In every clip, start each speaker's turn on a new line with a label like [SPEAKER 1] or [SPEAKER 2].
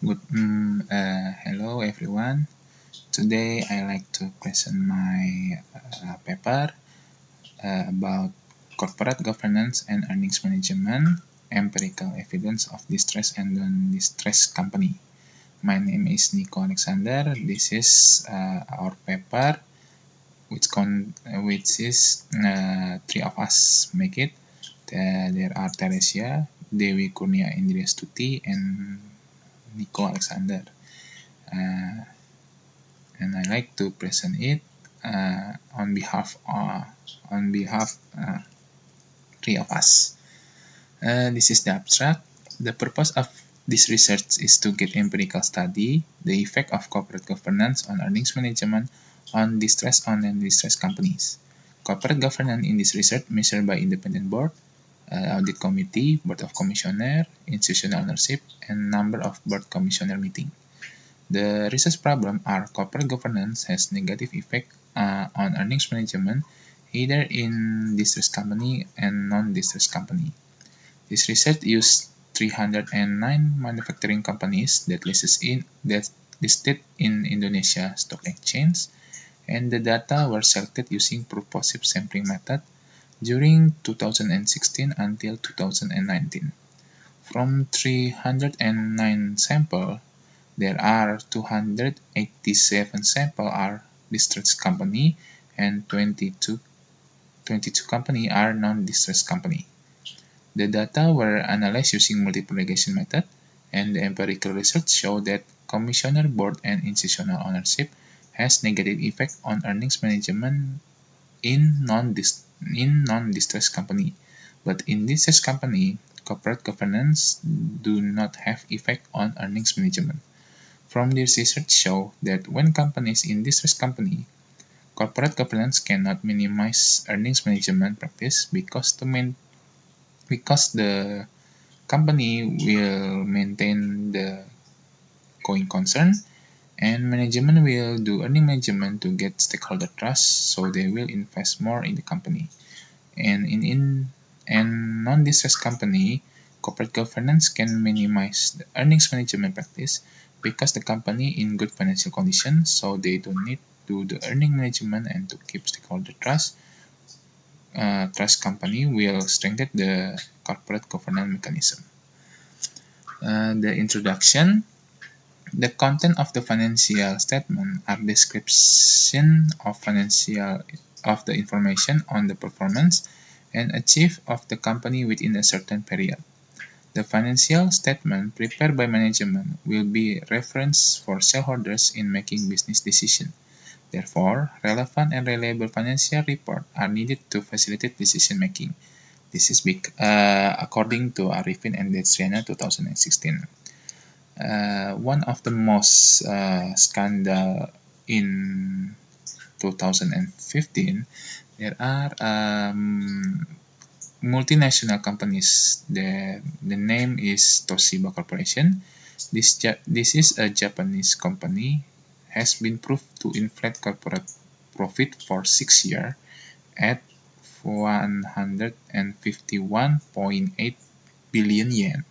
[SPEAKER 1] Hello everyone. Today I like to present my paper about corporate governance and earnings management, empirical evidence of distress and non-distress company. My name is Nico Alexander. This is our paper, which is three of us make it. There are Teresia, Dewi Kurnia Indriastuti, and Nico Alexander. Uh, and I like to present it on behalf three of us. This is the abstract. The purpose of this research is to get empirical study the effect of corporate governance on earnings management on distressed and non-distressed companies. Corporate governance in this research measured by independent board, audit committee, board of commissioner, institutional ownership, and number of board commissioner meeting. The research problem are corporate governance has negative effect on earnings management either in distressed company and non-distressed company. This research used 309 manufacturing companies that listed in Indonesia Stock Exchange, and the data were selected using purposive sampling method during 2016 until 2019. From 309 samples, there are 287 samples are distressed company and 22 company are non-distressed company. The data were analyzed using multiple regression method, and the empirical research showed that commissioner board and institutional ownership has negative effect on earnings management in non-distressed company, but in distressed company, corporate governance do not have effect on earnings management. From this research show that when companies in distressed company, corporate governance cannot minimize earnings management practice because the company will maintain the going concern and management will do earning management to get stakeholder trust, so they will invest more in the company. And in non-distressed company, corporate governance can minimize the earnings management practice because the company in good financial condition, so they don't need to do the earning management and to keep stakeholder trust. Trust company will strengthen the corporate governance mechanism. The introduction. The content of the financial statement are description of the information on the performance and achieve of the company within a certain period. The financial statement prepared by management will be reference for shareholders in making business decisions. Therefore, relevant and reliable financial reports are needed to facilitate decision making. This is according to Arifin and Destriana 2016. One of the most scandal in 2015, there are multinational companies. The name is Toshiba Corporation. This is a Japanese company, has been proved to inflate corporate profit for 6 years at 151.8 billion yen,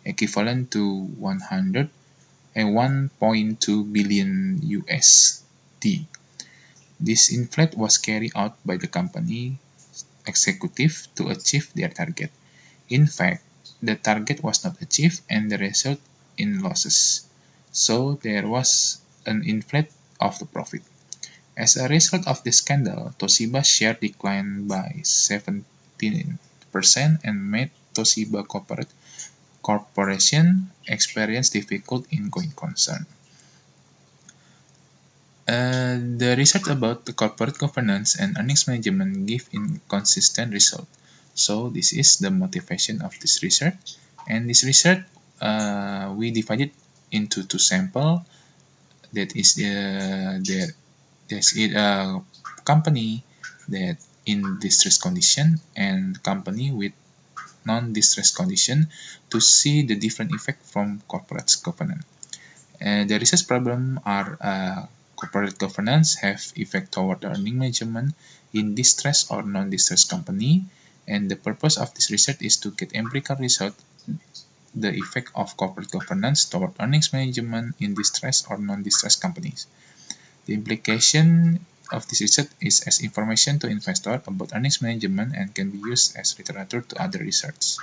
[SPEAKER 1] equivalent to 1.2 billion USD. This inflate was carried out by the company executive to achieve their target. In fact, the target was not achieved and the result in losses. So there was an inflate of the profit. As a result of the scandal, Toshiba share declined by 17% and made Toshiba Corporation experience difficult in going concern. The research about the corporate governance and earnings management give inconsistent result. So this is the motivation of this research. And this research, we divided into two samples. That is there's a company that in distress condition and company with non-distress condition to see the different effect from corporate governance. The research problem are corporate governance have effect toward the earning management in distress or non-distress company, and the purpose of this research is to get empirical result the effect of corporate governance toward earnings management in distressed or non-distressed companies. The implication of this research is as information to investors about earnings management and can be used as literature to other research.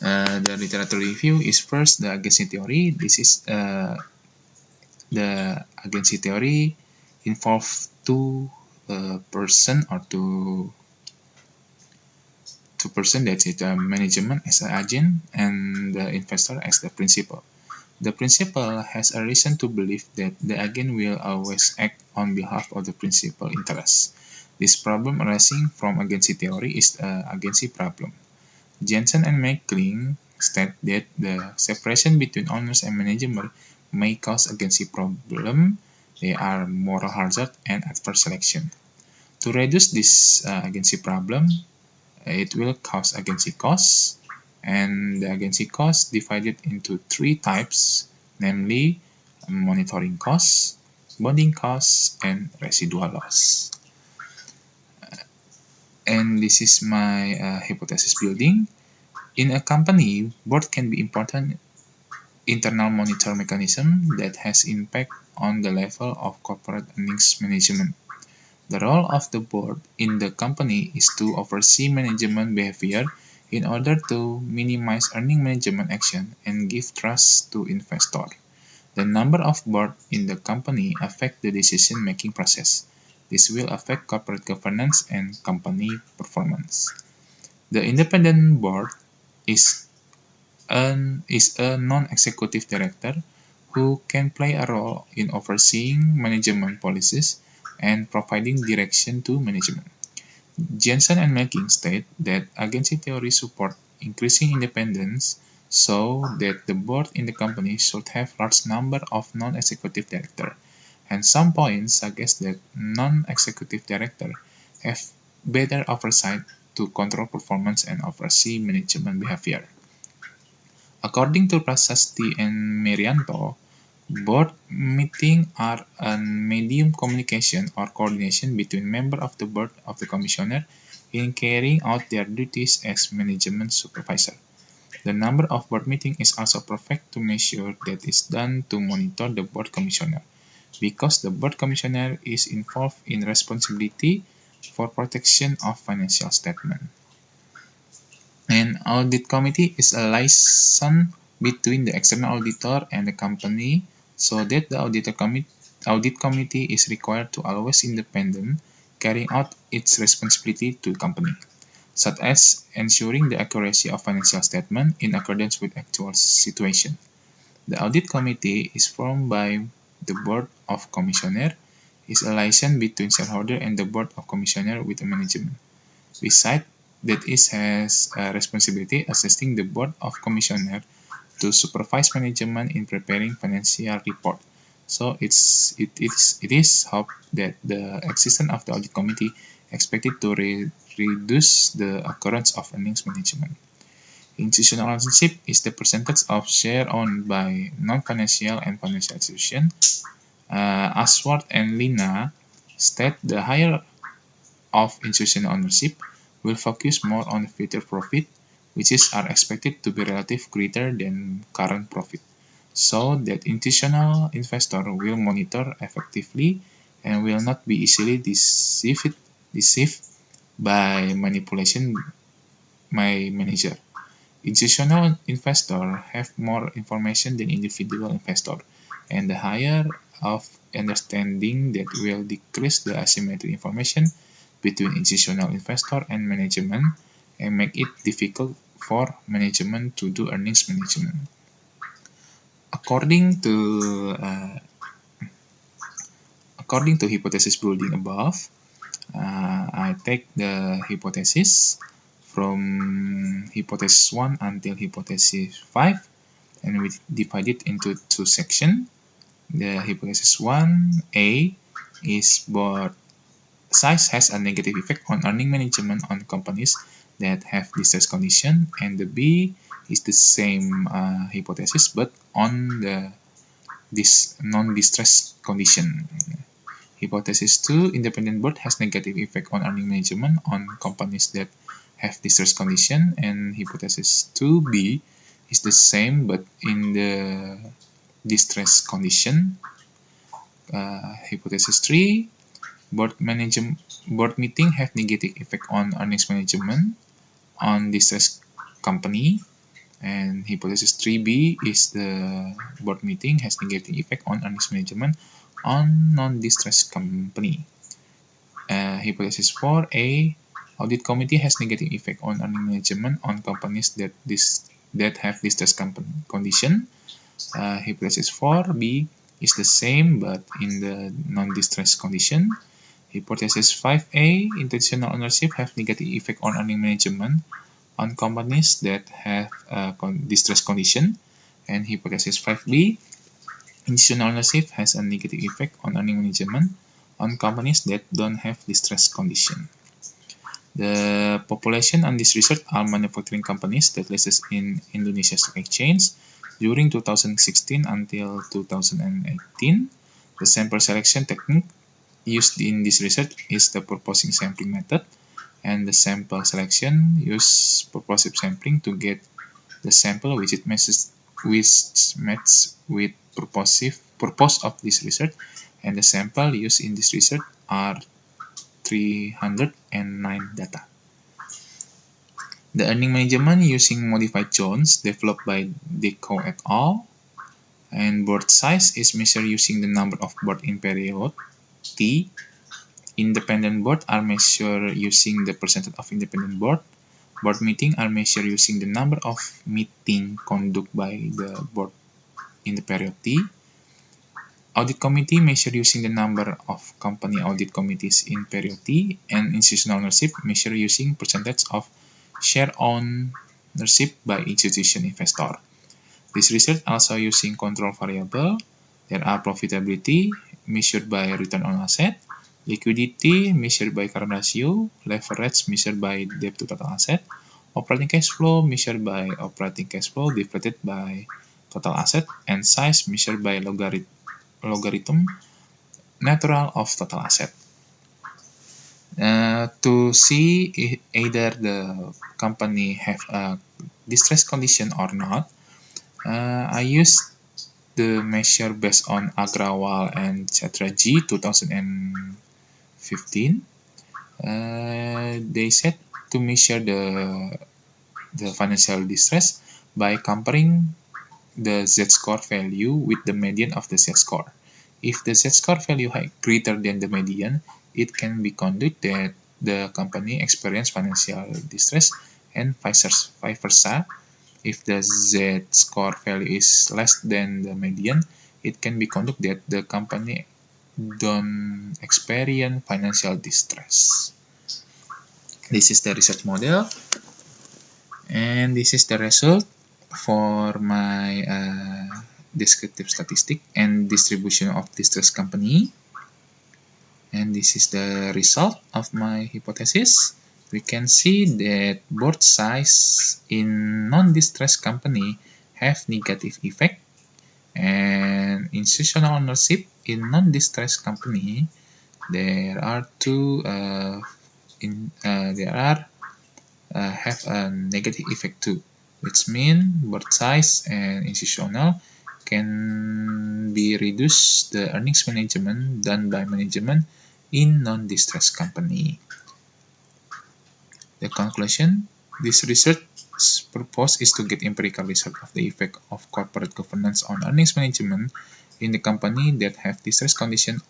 [SPEAKER 1] The literature review is first the agency theory. This is the agency theory involves two person or two person, that is the management as an agent and the investor as the principal. The principal has a reason to believe that the agent will always act on behalf of the principal interest. This problem arising from agency theory is the agency problem. Jensen and Mackling state that the separation between owners and management may cause agency problem. They are moral hazard and adverse selection. To reduce this agency problem, it will cause agency costs, and the agency costs divided into three types, namely monitoring costs, bonding costs, and residual loss. And this is my hypothesis building. In a company, board can be important internal monitor mechanism that has impact on the level of corporate earnings management. The role of the board in the company is to oversee management behavior in order to minimize earning management action and give trust to investors. The number of boards in the company affect the decision-making process. This will affect corporate governance and company performance. The independent board is a non-executive director who can play a role in overseeing management policies and providing direction to management. Jensen and Mackling state that agency theory support increasing independence, so that the board in the company should have large number of non-executive directors, and some points suggest that non-executive directors have better oversight to control performance and oversee management behavior. According to Prasasti and Merianto, board meetings are a medium communication or coordination between members of the board of the commissioner in carrying out their duties as management supervisor. The number of board meetings is also perfect to measure that is done to monitor the board commissioner, because the board commissioner is involved in responsibility for protection of financial statement. An audit committee is a liaison between the external auditor and the company, so that the audit committee is required to always independent, carrying out its responsibility to the company, such as ensuring the accuracy of financial statement in accordance with actual situation. The audit committee is formed by the board of commissioner, is a liaison between shareholder and the board of commissioner with the management. Besides that, it has a responsibility assisting the board of commissioner to supervise management in preparing financial report. So it is hoped that the existence of the audit committee expected to reduce the occurrence of earnings management. Institutional ownership is the percentage of share owned by non-financial and financial institutions. Ashworth and Lina state the higher of institutional ownership will focus more on future profit, which are expected to be relatively greater than current profit, so that institutional investor will monitor effectively and will not be easily deceived by manipulation by manager. Institutional investors have more information than individual investors, and the higher of understanding that will decrease the asymmetry information between institutional investor and management and make it difficult for management to do earnings management. According to hypothesis building above, I take the hypothesis from hypothesis 1 until hypothesis 5, and we divide it into two sections. The hypothesis 1A is board size has a negative effect on earning management on companies that have distress condition, and the B is the same hypothesis but on the non-distress condition. Hypothesis 2, independent board has negative effect on earning management on companies that have distress condition, and hypothesis 2b is the same but in the distress condition. Hypothesis 3, board meeting have negative effect on earnings management on distress company. And hypothesis 3b is the board meeting has negative effect on earnings management on non-distress company. Hypothesis 4a, audit committee has negative effect on earning management on companies that have distress condition. Hypothesis 4b is the same but in the non-distress condition. Hypothesis 5a, intentional ownership have negative effect on earning management on companies that have distress condition. And hypothesis 5b, institutional ownership has a negative effect on earning management on companies that don't have distress condition. The population on this research are manufacturing companies that listed in Indonesia Stock Exchange during 2016 until 2018. The sample selection technique used in this research is the purposive sampling method, and the sample selection use purposive sampling to get the sample which matches with purpose of this research, and the sample used in this research are 309 data. The earning management using modified zones developed by Deco et al. And board size is measured using the number of board in period T. Independent board are measured using the percentage of independent board. Board meeting are measured using the number of meeting conducted by the board in the period T. Audit committee measured using the number of company audit committees in period T, and institutional ownership measured using percentage of share ownership by institution investor. This research also using control variable. There are profitability measured by return on asset, liquidity measured by current ratio, leverage measured by debt to total asset, operating cash flow measured by operating cash flow divided by total asset, and size measured by logarithm natural of total asset. To see either the company have a distress condition or not, I use the measure based on Agrawal and Chatterjee 2015. They said to measure the financial distress by comparing the Z-score value with the median of the Z-score. If the Z-score value greater than the median, it can be concluded that the company experienced financial distress, and vice versa. If the Z-score value is less than the median, it can be concluded that the company don't experience financial distress. This is the research model, and this is the result for my descriptive statistic and distribution of distress company. And this is the result of my hypothesis. We can see that board size in non-distress company have negative effect, and institutional ownership in non-distress company there are have a negative effect too, which means board size and institutional can be reduced the earnings management done by management in non-distress company. The conclusion, this research's purpose is to get empirical result of the effect of corporate governance on earnings management in the company that have distress condition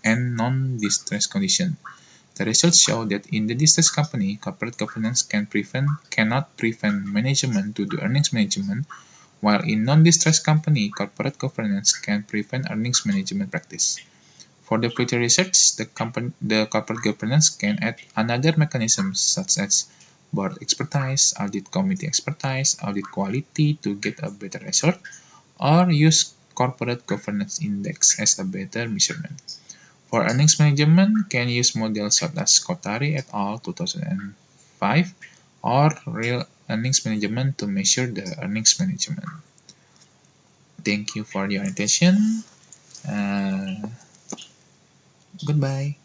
[SPEAKER 1] and non-distress condition. The results show that in the distress company, corporate governance cannot prevent management to do earnings management, while in non-distress company, corporate governance can prevent earnings management practice. For the future research, the corporate governance can add another mechanisms such as board expertise, audit committee expertise, audit quality to get a better result, or use corporate governance index as a better measurement. For earnings management, can use models such as Kothari et al. 2005 or real earnings management to measure the earnings management. Thank you for your attention. Goodbye.